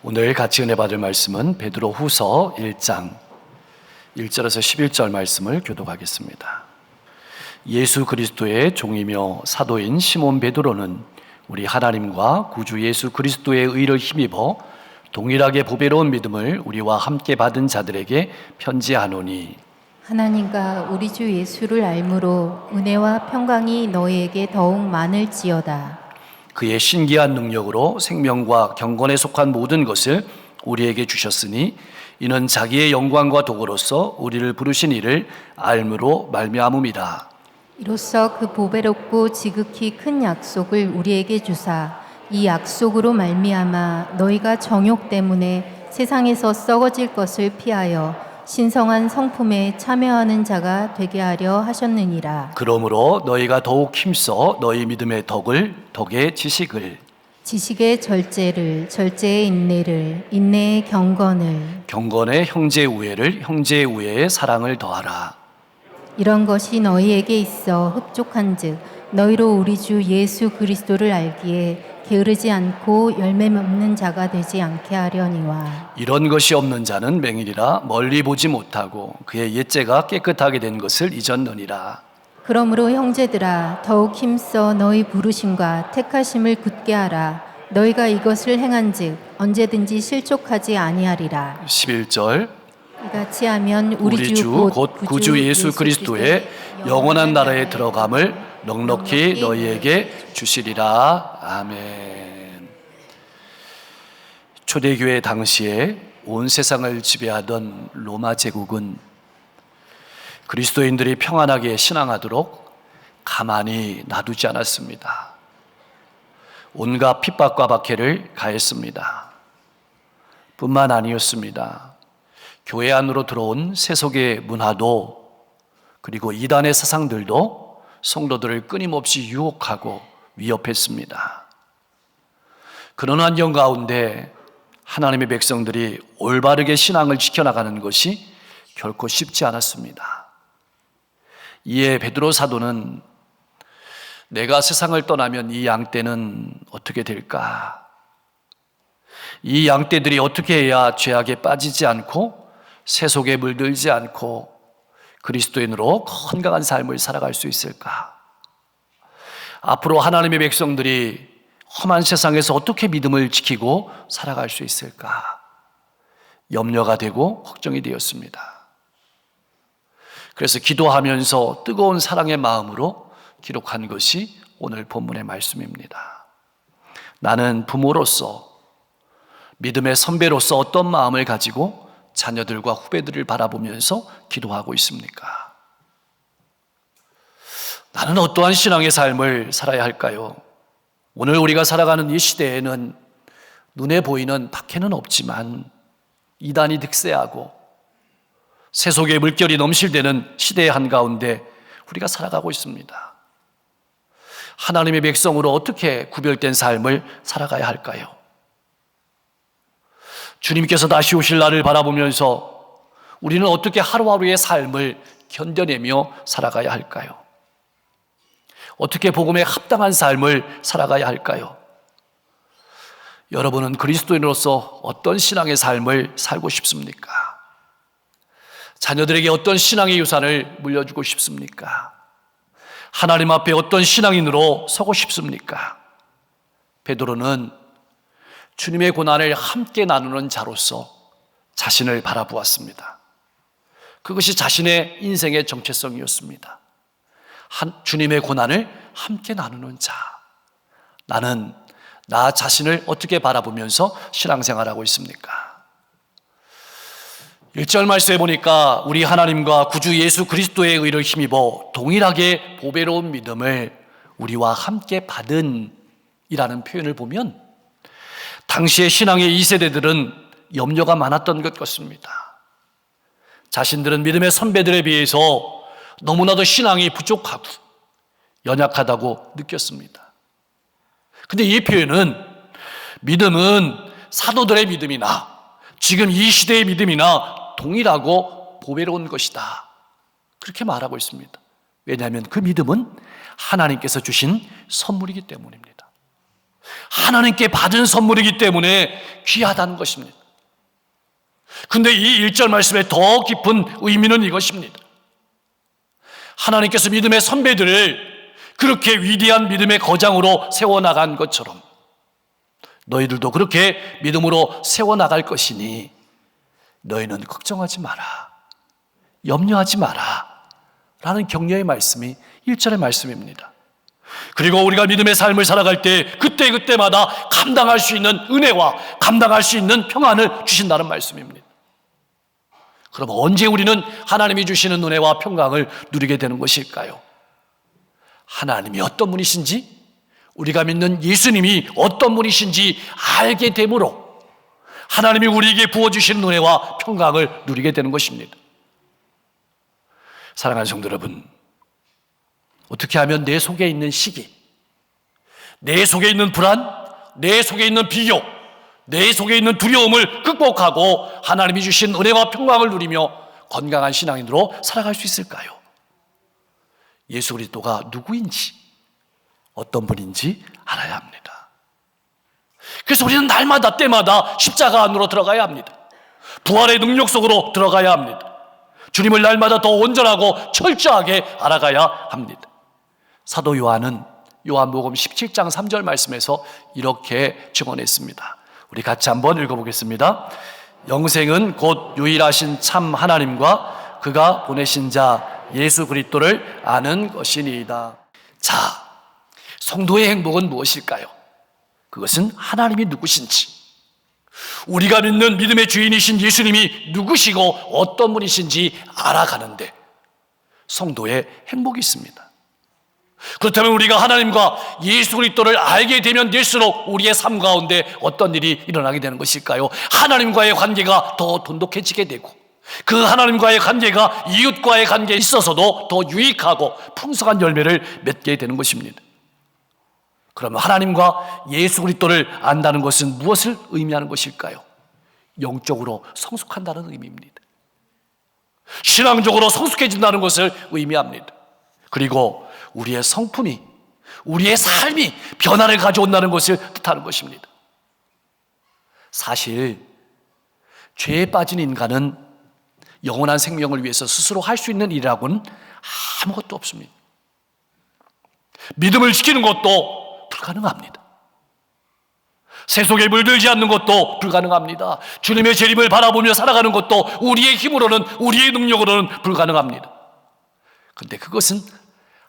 오늘 같이 은혜 받을 말씀은 베드로 후서 1장 1절에서 11절 말씀을 교독하겠습니다. 예수 그리스도의 종이며 사도인 시몬 베드로는 우리 하나님과 구주 예수 그리스도의 의를 힘입어 동일하게 보배로운 믿음을 우리와 함께 받은 자들에게 편지하노니, 하나님과 우리 주 예수를 알므로 은혜와 평강이 너희에게 더욱 많을지어다. 그의 신기한 능력으로 생명과 경건에 속한 모든 것을 우리에게 주셨으니 이는 자기의 영광과 도구로서 우리를 부르신 이를 알므로 말미암음이라. 이로써 그 보배롭고 지극히 큰 약속을 우리에게 주사 이 약속으로 말미암아 너희가 정욕 때문에 세상에서 썩어질 것을 피하여 신성한 성품에 참여하는 자가 되게 하려 하셨느니라. 그러므로 너희가 더욱 힘써 너희 믿음의 덕에 지식을, 지식의 절제를, 절제의 인내를, 인내의 경건을, 경건의 형제 우애를, 형제 우애의 사랑을 더하라. 이런 것이 너희에게 있어 흡족한즉 너희로 우리 주 예수 그리스도를 알기에 게으르지 않고 열매 없는 자가 되지 않게 하려니와. 이런 것이 없는 자는 맹인이라 멀리 보지 못하고 그의 옛죄가 깨끗하게 된 것을 잊었느니라. 그러므로 형제들아 더욱 힘써 너희 부르심과 택하심을 굳게 하라. 너희가 이것을 행한즉 언제든지 실족하지 아니하리라. 11절 이같이 하면 우리 주 곧 구주 예수 그리스도의 영원한 나라에 들어감을 넉넉히 너희에게 주시리라. 아멘. 초대교회 당시에 온 세상을 지배하던 로마 제국은 그리스도인들이 평안하게 신앙하도록 가만히 놔두지 않았습니다. 온갖 핍박과 박해를 가했습니다. 뿐만 아니었습니다. 교회 안으로 들어온 세속의 문화도 그리고 이단의 사상들도 성도들을 끊임없이 유혹하고 위협했습니다. 그런 환경 가운데 하나님의 백성들이 올바르게 신앙을 지켜나가는 것이 결코 쉽지 않았습니다. 이에 베드로 사도는 내가 세상을 떠나면 이 양떼는 어떻게 될까? 이 양떼들이 어떻게 해야 죄악에 빠지지 않고 세속에 물들지 않고 그리스도인으로 건강한 삶을 살아갈 수 있을까? 앞으로 하나님의 백성들이 험한 세상에서 어떻게 믿음을 지키고 살아갈 수 있을까? 염려가 되고 걱정이 되었습니다. 그래서 기도하면서 뜨거운 사랑의 마음으로 기록한 것이 오늘 본문의 말씀입니다. 나는 부모로서, 믿음의 선배로서 어떤 마음을 가지고 자녀들과 후배들을 바라보면서 기도하고 있습니까? 나는 어떠한 신앙의 삶을 살아야 할까요? 오늘 우리가 살아가는 이 시대에는 눈에 보이는 박해는 없지만 이단이 득세하고 세속의 물결이 넘실대는 시대의 한가운데 우리가 살아가고 있습니다. 하나님의 백성으로 어떻게 구별된 삶을 살아가야 할까요? 주님께서 다시 오실 날을 바라보면서 우리는 어떻게 하루하루의 삶을 견뎌내며 살아가야 할까요? 어떻게 복음에 합당한 삶을 살아가야 할까요? 여러분은 그리스도인으로서 어떤 신앙의 삶을 살고 싶습니까? 자녀들에게 어떤 신앙의 유산을 물려주고 싶습니까? 하나님 앞에 어떤 신앙인으로 서고 싶습니까? 베드로는 주님의 고난을 함께 나누는 자로서 자신을 바라보았습니다. 그것이 자신의 인생의 정체성이었습니다. 주님의 고난을 함께 나누는 자. 나는 나 자신을 어떻게 바라보면서 신앙생활하고 있습니까? 1절 말씀에 보니까 우리 하나님과 구주 예수 그리스도의 의를 힘입어 동일하게 보배로운 믿음을 우리와 함께 받은 이라는 표현을 보면 당시의 신앙의 2세대들은 염려가 많았던 것 같습니다. 자신들은 믿음의 선배들에 비해서 너무나도 신앙이 부족하고 연약하다고 느꼈습니다. 근데 이 표현은 믿음은 사도들의 믿음이나 지금 이 시대의 믿음이나 동일하고 보배로운 것이다. 그렇게 말하고 있습니다. 왜냐하면 그 믿음은 하나님께서 주신 선물이기 때문입니다. 하나님께 받은 선물이기 때문에 귀하다는 것입니다. 근데 이 1절 말씀의 더 깊은 의미는 이것입니다. 하나님께서 믿음의 선배들을 그렇게 위대한 믿음의 거장으로 세워나간 것처럼 너희들도 그렇게 믿음으로 세워나갈 것이니 너희는 걱정하지 마라, 염려하지 마라 라는 격려의 말씀이 1절의 말씀입니다. 그리고 우리가 믿음의 삶을 살아갈 때 그때그때마다 감당할 수 있는 은혜와 감당할 수 있는 평안을 주신다는 말씀입니다. 그럼 언제 우리는 하나님이 주시는 은혜와 평강을 누리게 되는 것일까요? 하나님이 어떤 분이신지, 우리가 믿는 예수님이 어떤 분이신지 알게 되므로 하나님이 우리에게 부어주시는 은혜와 평강을 누리게 되는 것입니다. 사랑하는 성도 여러분, 어떻게 하면 내 속에 있는 시기, 내 속에 있는 불안, 내 속에 있는 비교, 내 속에 있는 두려움을 극복하고 하나님이 주신 은혜와 평강을 누리며 건강한 신앙인으로 살아갈 수 있을까요? 예수 그리스도가 누구인지, 어떤 분인지 알아야 합니다. 그래서 우리는 날마다 때마다 십자가 안으로 들어가야 합니다. 부활의 능력 속으로 들어가야 합니다. 주님을 날마다 더 온전하고 철저하게 알아가야 합니다. 사도 요한은 요한복음 17장 3절 말씀에서 이렇게 증언했습니다. 우리 같이 한번 읽어보겠습니다. 영생은 곧 유일하신 참 하나님과 그가 보내신 자 예수 그리스도를 아는 것이니이다. 자, 성도의 행복은 무엇일까요? 그것은 하나님이 누구신지, 우리가 믿는 믿음의 주인이신 예수님이 누구시고 어떤 분이신지 알아가는데 성도의 행복이 있습니다. 그렇다면 우리가 하나님과 예수 그리스도를 알게 되면 될수록 우리의 삶 가운데 어떤 일이 일어나게 되는 것일까요? 하나님과의 관계가 더 돈독해지게 되고 그 하나님과의 관계가 이웃과의 관계에 있어서도 더 유익하고 풍성한 열매를 맺게 되는 것입니다. 그러면 하나님과 예수 그리스도를 안다는 것은 무엇을 의미하는 것일까요? 영적으로 성숙한다는 의미입니다. 신앙적으로 성숙해진다는 것을 의미합니다. 그리고 우리의 성품이, 우리의 삶이 변화를 가져온다는 것을 뜻하는 것입니다. 사실 죄에 빠진 인간은 영원한 생명을 위해서 스스로 할 수 있는 일이라고는 아무것도 없습니다. 믿음을 지키는 것도 불가능합니다. 세속에 물들지 않는 것도 불가능합니다. 주님의 재림을 바라보며 살아가는 것도 우리의 힘으로는, 우리의 능력으로는 불가능합니다. 그런데 그것은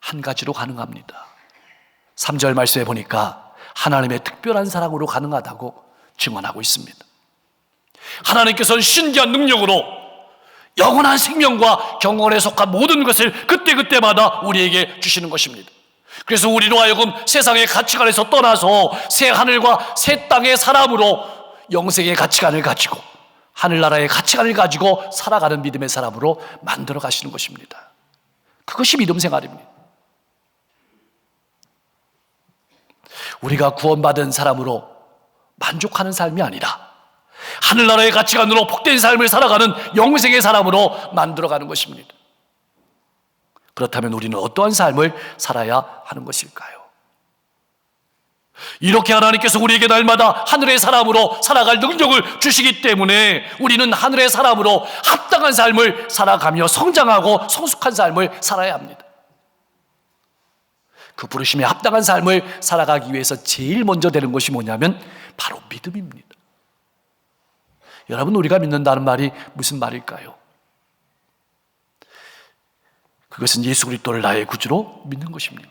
한 가지로 가능합니다. 3절 말씀에 보니까 하나님의 특별한 사랑으로 가능하다고 증언하고 있습니다. 하나님께서는 신기한 능력으로 영원한 생명과 경건에 속한 모든 것을 그때그때마다 우리에게 주시는 것입니다. 그래서 우리로 하여금 세상의 가치관에서 떠나서 새 하늘과 새 땅의 사람으로 영생의 가치관을 가지고 하늘나라의 가치관을 가지고 살아가는 믿음의 사람으로 만들어 가시는 것입니다. 그것이 믿음 생활입니다. 우리가 구원받은 사람으로 만족하는 삶이 아니라 하늘나라의 가치관으로 복된 삶을 살아가는 영생의 사람으로 만들어가는 것입니다. 그렇다면 우리는 어떠한 삶을 살아야 하는 것일까요? 이렇게 하나님께서 우리에게 날마다 하늘의 사람으로 살아갈 능력을 주시기 때문에 우리는 하늘의 사람으로 합당한 삶을 살아가며 성장하고 성숙한 삶을 살아야 합니다. 그 부르심에 합당한 삶을 살아가기 위해서 제일 먼저 되는 것이 뭐냐면 바로 믿음입니다. 여러분, 우리가 믿는다는 말이 무슨 말일까요? 그것은 예수 그리스도를 나의 구주로 믿는 것입니다.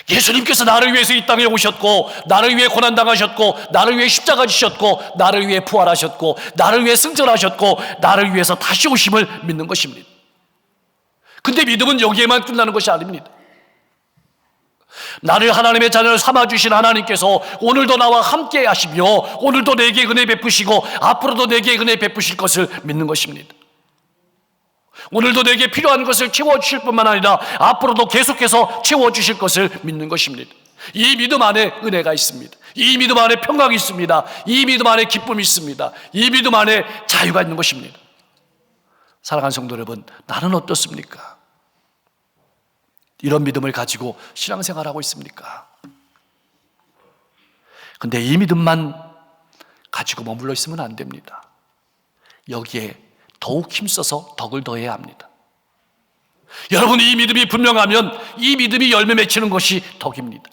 예수님께서 나를 위해서 이 땅에 오셨고 나를 위해 고난당하셨고 나를 위해 십자가 지셨고 나를 위해 부활하셨고 나를 위해 승천하셨고 나를 위해서 다시 오심을 믿는 것입니다. 근데 믿음은 여기에만 끝나는 것이 아닙니다. 나를 하나님의 자녀를 삼아주신 하나님께서 오늘도 나와 함께 하시며 오늘도 내게 은혜 베푸시고 앞으로도 내게 은혜 베푸실 것을 믿는 것입니다. 오늘도 내게 필요한 것을 채워주실 뿐만 아니라 앞으로도 계속해서 채워주실 것을 믿는 것입니다. 이 믿음 안에 은혜가 있습니다. 이 믿음 안에 평강이 있습니다. 이 믿음 안에 기쁨이 있습니다. 이 믿음 안에 자유가 있는 것입니다. 사랑하는 성도 여러분, 나는 어떻습니까? 이런 믿음을 가지고 신앙생활하고 있습니까? 근데 이 믿음만 가지고 머물러 있으면 안 됩니다. 여기에 더욱 힘써서 덕을 더해야 합니다. 여러분, 이 믿음이 분명하면 이 믿음이 열매 맺히는 것이 덕입니다.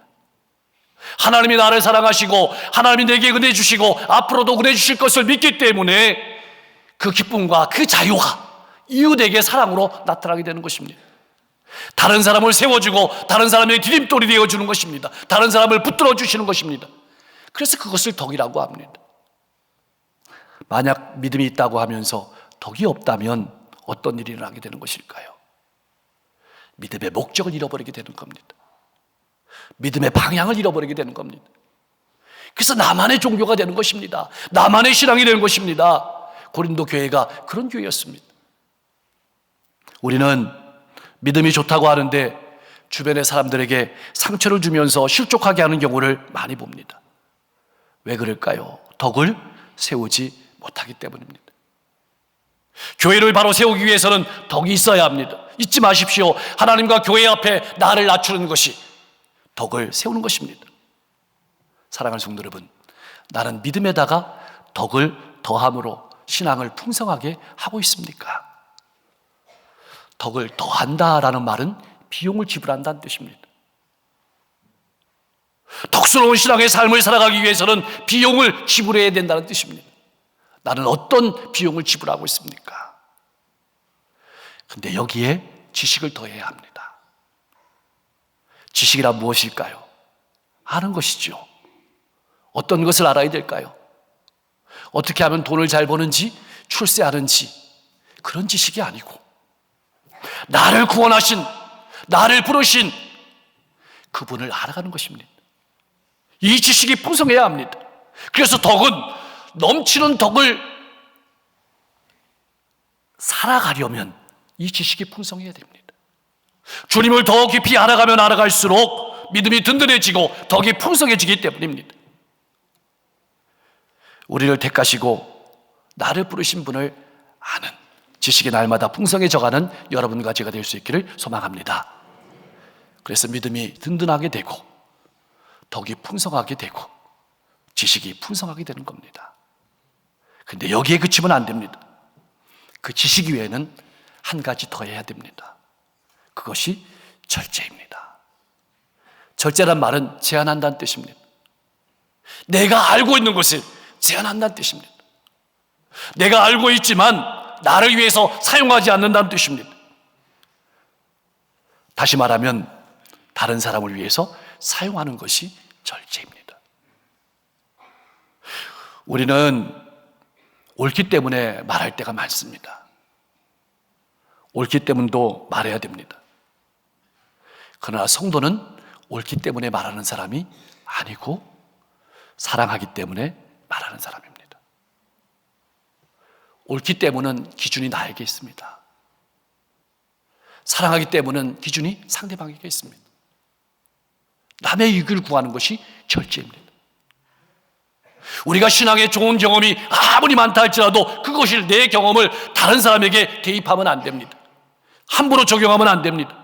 하나님이 나를 사랑하시고 하나님이 내게 은혜 주시고 앞으로도 은혜 주실 것을 믿기 때문에 그 기쁨과 그 자유가 이웃에게 사랑으로 나타나게 되는 것입니다. 다른 사람을 세워주고 다른 사람의 디딤돌이 되어주는 것입니다. 다른 사람을 붙들어 주시는 것입니다. 그래서 그것을 덕이라고 합니다. 만약 믿음이 있다고 하면서 덕이 없다면 어떤 일이 일어나게 되는 것일까요? 믿음의 목적을 잃어버리게 되는 겁니다. 믿음의 방향을 잃어버리게 되는 겁니다. 그래서 나만의 종교가 되는 것입니다. 나만의 신앙이 되는 것입니다. 고린도 교회가 그런 교회였습니다. 우리는 믿음이 좋다고 하는데 주변의 사람들에게 상처를 주면서 실족하게 하는 경우를 많이 봅니다. 왜 그럴까요? 덕을 세우지 못하기 때문입니다. 교회를 바로 세우기 위해서는 덕이 있어야 합니다. 잊지 마십시오. 하나님과 교회 앞에 나를 낮추는 것이 덕을 세우는 것입니다. 사랑하는 성도 여러분, 나는 믿음에다가 덕을 더함으로 신앙을 풍성하게 하고 있습니까? 덕을 더한다라는 말은 비용을 지불한다는 뜻입니다. 덕스러운 신앙의 삶을 살아가기 위해서는 비용을 지불해야 된다는 뜻입니다. 나는 어떤 비용을 지불하고 있습니까? 근데 여기에 지식을 더해야 합니다. 지식이란 무엇일까요? 아는 것이죠. 어떤 것을 알아야 될까요? 어떻게 하면 돈을 잘 버는지, 출세하는지, 그런 지식이 아니고 나를 구원하신, 나를 부르신 그분을 알아가는 것입니다. 이 지식이 풍성해야 합니다. 그래서 덕은, 넘치는 덕을 살아가려면 이 지식이 풍성해야 됩니다. 주님을 더 깊이 알아가면 알아갈수록 믿음이 든든해지고 덕이 풍성해지기 때문입니다. 우리를 택하시고 나를 부르신 분을 아는 지식이 날마다 풍성해져가는 여러분과 제가 될 수 있기를 소망합니다. 그래서 믿음이 든든하게 되고 덕이 풍성하게 되고 지식이 풍성하게 되는 겁니다. 근데 여기에 그치면 안 됩니다. 그 지식 위에는 한 가지 더 해야 됩니다. 그것이 절제입니다. 절제란 말은 제한한다는 뜻입니다. 내가 알고 있는 것을 제한한다는 뜻입니다. 내가 알고 있지만 나를 위해서 사용하지 않는다는 뜻입니다. 다시 말하면 다른 사람을 위해서 사용하는 것이 절제입니다. 우리는 옳기 때문에 말할 때가 많습니다. 옳기 때문도 말해야 됩니다. 그러나 성도는 옳기 때문에 말하는 사람이 아니고 사랑하기 때문에 말하는 사람입니다. 옳기 때문은 기준이 나에게 있습니다. 사랑하기 때문은 기준이 상대방에게 있습니다. 남의 이익을 구하는 것이 절제입니다. 우리가 신앙에 좋은 경험이 아무리 많다 할지라도 그것이 내 경험을 다른 사람에게 대입하면 안 됩니다. 함부로 적용하면 안 됩니다.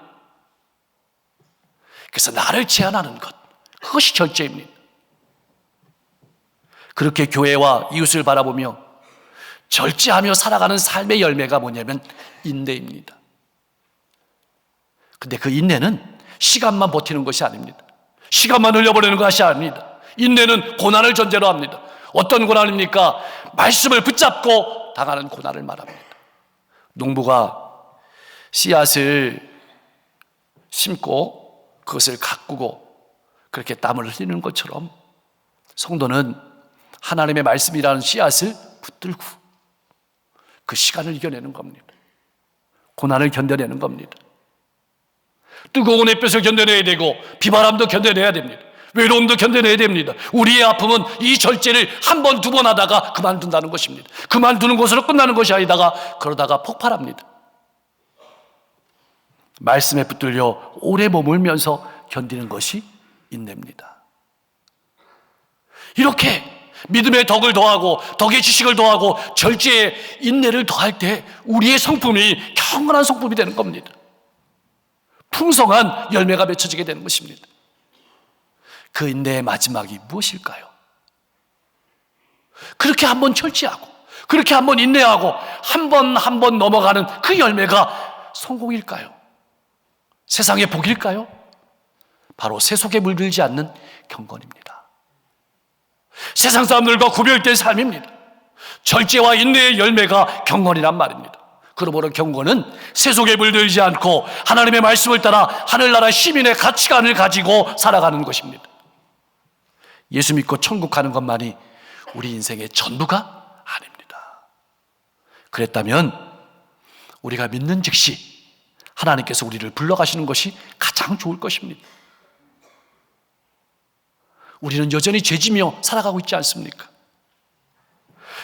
그래서 나를 제한하는 것, 그것이 절제입니다. 그렇게 교회와 이웃을 바라보며 절제하며 살아가는 삶의 열매가 뭐냐면 인내입니다. 근데 그 인내는 시간만 버티는 것이 아닙니다. 시간만 흘려버리는 것이 아닙니다. 인내는 고난을 전제로 합니다. 어떤 고난입니까? 말씀을 붙잡고 당하는 고난을 말합니다. 농부가 씨앗을 심고 그것을 가꾸고 그렇게 땀을 흘리는 것처럼 성도는 하나님의 말씀이라는 씨앗을 붙들고 그 시간을 이겨내는 겁니다. 고난을 견뎌내는 겁니다. 뜨거운 햇볕을 견뎌내야 되고 비바람도 견뎌내야 됩니다. 외로움도 견뎌내야 됩니다. 우리의 아픔은 이 절제를 한 번, 두 번 하다가 그만둔다는 것입니다. 그만두는 것으로 끝나는 것이 아니다가 그러다가 폭발합니다. 말씀에 붙들려 오래 머물면서 견디는 것이 인내입니다. 이렇게 믿음의 덕을 더하고 덕의 지식을 더하고 절제의 인내를 더할 때 우리의 성품이 경건한 성품이 되는 겁니다. 풍성한 열매가 맺혀지게 되는 것입니다. 그 인내의 마지막이 무엇일까요? 그렇게 한번 철저하고, 그렇게 한번 인내하고, 한 번 넘어가는 그 열매가 성공일까요? 세상의 복일까요? 바로 세속에 물들지 않는 경건입니다. 세상 사람들과 구별된 삶입니다. 절제와 인내의 열매가 경건이란 말입니다. 그러므로 경건은 세속에 물들지 않고 하나님의 말씀을 따라 하늘나라 시민의 가치관을 가지고 살아가는 것입니다. 예수 믿고 천국 가는 것만이 우리 인생의 전부가 아닙니다. 그랬다면 우리가 믿는 즉시 하나님께서 우리를 불러가시는 것이 가장 좋을 것입니다. 우리는 여전히 죄지며 살아가고 있지 않습니까?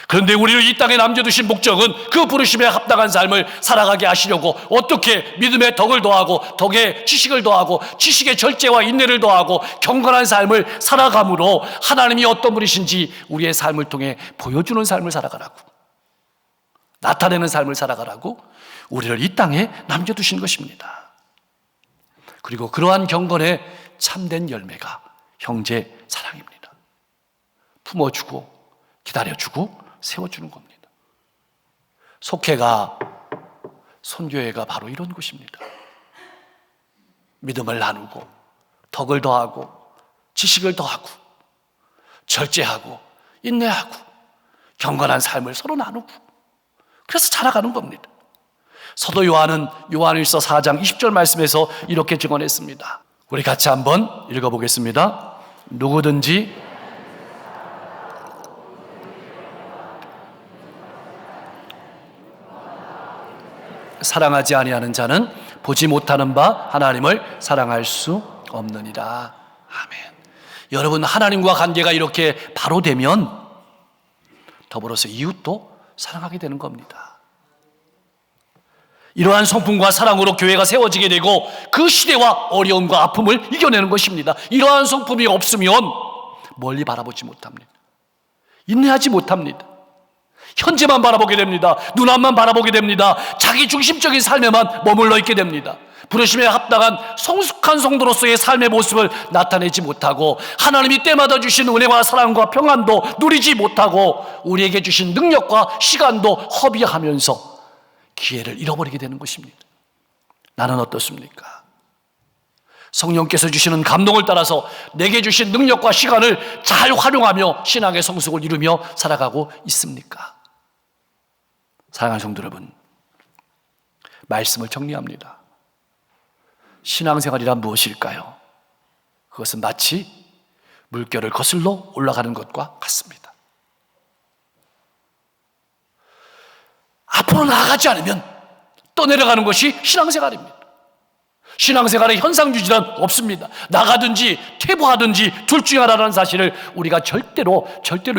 그런데 우리를 이 땅에 남겨두신 목적은 그 부르심에 합당한 삶을 살아가게 하시려고 어떻게 믿음의 덕을 더하고 덕에 지식을 더하고 지식의 절제와 인내를 더하고 경건한 삶을 살아감으로 하나님이 어떤 분이신지 우리의 삶을 통해 보여주는 삶을 살아가라고, 나타내는 삶을 살아가라고 우리를 이 땅에 남겨두신 것입니다. 그리고 그러한 경건의 참된 열매가 형제 사랑입니다. 품어주고 기다려주고 세워주는 겁니다. 속회가, 선교회가 바로 이런 곳입니다. 믿음을 나누고 덕을 더하고 지식을 더하고 절제하고 인내하고 경건한 삶을 서로 나누고, 그래서 자라가는 겁니다. 사도 요한은 요한일서 4장 20절 말씀에서 이렇게 증언했습니다. 우리 같이 한번 읽어보겠습니다. 누구든지 사랑하지 아니하는 자는 보지 못하는 바 하나님을 사랑할 수 없느니라. 아멘. 여러분, 하나님과 관계가 이렇게 바로 되면 더불어서 이웃도 사랑하게 되는 겁니다. 이러한 성품과 사랑으로 교회가 세워지게 되고 그 시대와 어려움과 아픔을 이겨내는 것입니다. 이러한 성품이 없으면 멀리 바라보지 못합니다. 인내하지 못합니다. 현재만 바라보게 됩니다. 눈앞만 바라보게 됩니다. 자기 중심적인 삶에만 머물러 있게 됩니다. 부르심에 합당한 성숙한 성도로서의 삶의 모습을 나타내지 못하고 하나님이 때마다 주신 은혜와 사랑과 평안도 누리지 못하고 우리에게 주신 능력과 시간도 허비하면서 기회를 잃어버리게 되는 것입니다. 나는 어떻습니까? 성령께서 주시는 감동을 따라서 내게 주신 능력과 시간을 잘 활용하며 신앙의 성숙을 이루며 살아가고 있습니까? 사랑하는 성도 여러분, 말씀을 정리합니다. 신앙생활이란 무엇일까요? 그것은 마치 물결을 거슬러 올라가는 것과 같습니다. 앞으로 나아가지 않으면 떠내려가는 것이 신앙생활입니다. 신앙생활의 현상유지는 없습니다. 나가든지 퇴보하든지 둘 중에 하나라는 사실을 우리가 절대로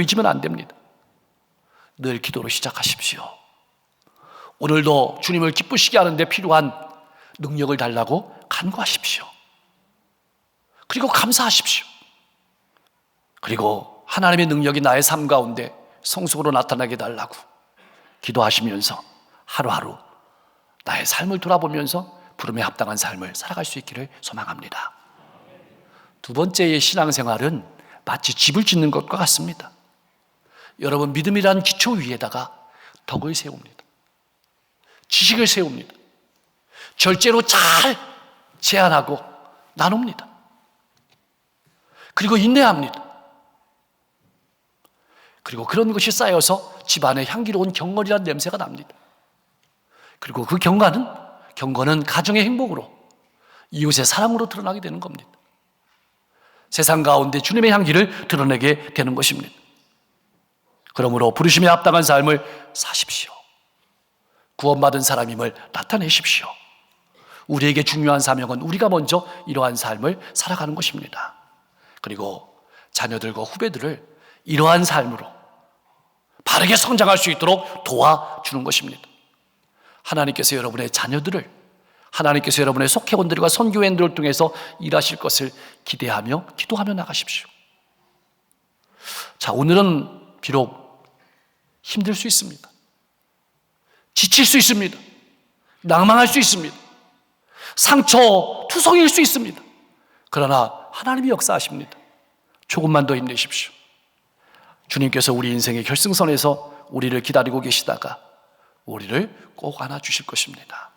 잊으면 안 됩니다. 늘 기도로 시작하십시오. 오늘도 주님을 기쁘시게 하는 데 필요한 능력을 달라고 간구하십시오. 그리고 감사하십시오. 그리고 하나님의 능력이 나의 삶 가운데 성숙으로 나타나게 달라고 기도하시면서 하루하루 나의 삶을 돌아보면서 부름에 합당한 삶을 살아갈 수 있기를 소망합니다. 두 번째의 신앙생활은 마치 집을 짓는 것과 같습니다. 여러분, 믿음이란 기초 위에다가 덕을 세웁니다. 지식을 세웁니다. 절제로 잘 제안하고 나눕니다. 그리고 인내합니다. 그리고 그런 것이 쌓여서 집안에 향기로운 경건이라는 냄새가 납니다. 그리고 그 경건은 가정의 행복으로, 이웃의 사랑으로 드러나게 되는 겁니다. 세상 가운데 주님의 향기를 드러내게 되는 것입니다. 그러므로 부르심에 합당한 삶을 사십시오. 구원받은 사람임을 나타내십시오. 우리에게 중요한 사명은 우리가 먼저 이러한 삶을 살아가는 것입니다. 그리고 자녀들과 후배들을 이러한 삶으로 바르게 성장할 수 있도록 도와주는 것입니다. 하나님께서 여러분의 자녀들을, 하나님께서 여러분의 속회원들과 선교회원들을 통해서 일하실 것을 기대하며 기도하며 나가십시오. 자, 오늘은 비록 힘들 수 있습니다. 지칠 수 있습니다. 낭망할 수 있습니다. 상처투성일 수 있습니다. 그러나 하나님이 역사하십니다. 조금만 더 힘내십시오. 주님께서 우리 인생의 결승선에서 우리를 기다리고 계시다가 우리를 꼭 안아주실 것입니다.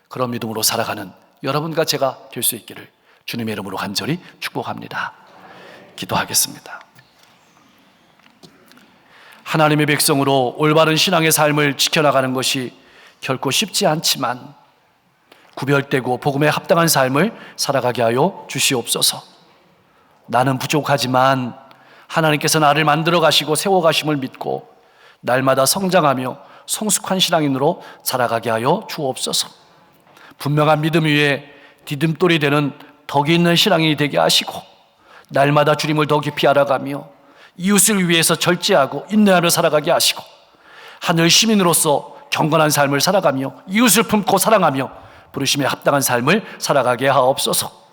그런 믿음으로 살아가는 여러분과 제가 될 수 있기를 주님의 이름으로 간절히 축복합니다. 기도하겠습니다. 하나님의 백성으로 올바른 신앙의 삶을 지켜나가는 것이 결코 쉽지 않지만 구별되고 복음에 합당한 삶을 살아가게 하여 주시옵소서. 나는 부족하지만 하나님께서 나를 만들어 가시고 세워 가심을 믿고 날마다 성장하며 성숙한 신앙인으로 살아가게 하여 주옵소서. 분명한 믿음 위에 디딤돌이 되는 덕이 있는 신앙인이 되게 하시고 날마다 주님을 더 깊이 알아가며 이웃을 위해서 절제하고 인내하며 살아가게 하시고 하늘 시민으로서 경건한 삶을 살아가며 이웃을 품고 사랑하며 부르심에 합당한 삶을 살아가게 하옵소서.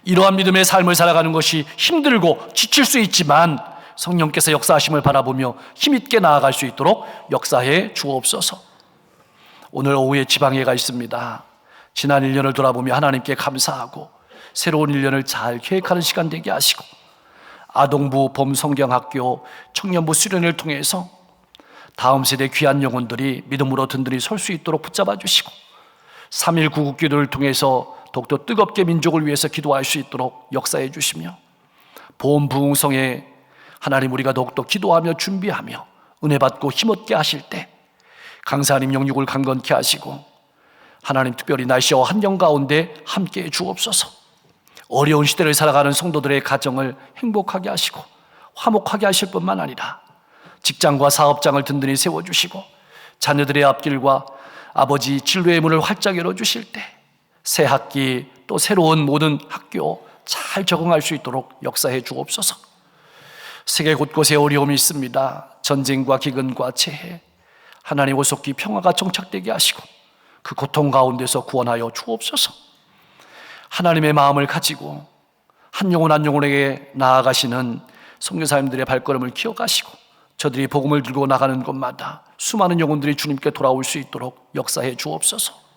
이러한 믿음의 삶을 살아가는 것이 힘들고 지칠 수 있지만 성령께서 역사하심을 바라보며 힘있게 나아갈 수 있도록 역사해 주옵소서. 오늘 오후에 지방회가 있습니다. 지난 1년을 돌아보며 하나님께 감사하고 새로운 1년을 잘 계획하는 시간 되게 하시고 아동부 봄성경학교 청년부 수련을 통해서 다음 세대 귀한 영혼들이 믿음으로 든든히 설 수 있도록 붙잡아 주시고 3.1 구국기도를 통해서 더욱더 뜨겁게 민족을 위해서 기도할 수 있도록 역사해 주시며 보험부흥성에 하나님 우리가 더욱더 기도하며 준비하며 은혜 받고 힘없게 하실 때 강사님 영육을 강건케 하시고 하나님 특별히 날씨와 환경 가운데 함께해 주옵소서. 어려운 시대를 살아가는 성도들의 가정을 행복하게 하시고 화목하게 하실 뿐만 아니라 직장과 사업장을 든든히 세워주시고 자녀들의 앞길과 아버지 진로의 문을 활짝 열어주실 때 새 학기 또 새로운 모든 학교 잘 적응할 수 있도록 역사해 주옵소서. 세계 곳곳에 어려움이 있습니다. 전쟁과 기근과 재해 하나님 오속기 평화가 정착되게 하시고 그 고통 가운데서 구원하여 주옵소서. 하나님의 마음을 가지고 한 영혼 한 영혼에게 나아가시는 선교사님들의 발걸음을 기억하시고 저들이 복음을 들고 나가는 곳마다 수많은 영혼들이 주님께 돌아올 수 있도록 역사해 주옵소서.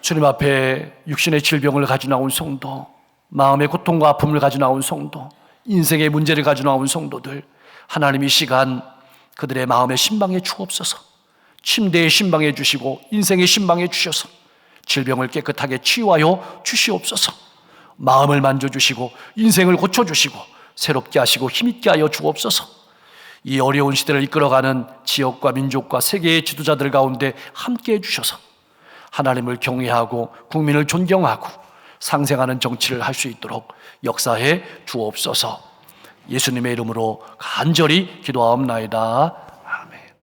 주님 앞에 육신의 질병을 가지고 나온 성도, 마음의 고통과 아픔을 가지고 나온 성도, 인생의 문제를 가지고 나온 성도들 하나님 이 시간 그들의 마음의 신방해 주옵소서. 침대에 신방해 주시고 인생의 신방해 주셔서 질병을 깨끗하게 치유하여 주시옵소서. 마음을 만져주시고 인생을 고쳐주시고 새롭게 하시고 힘있게 하여 주옵소서. 이 어려운 시대를 이끌어가는 지역과 민족과 세계의 지도자들 가운데 함께해 주셔서 하나님을 경외하고 국민을 존경하고 상생하는 정치를 할 수 있도록 역사해 주옵소서. 예수님의 이름으로 간절히 기도하옵나이다.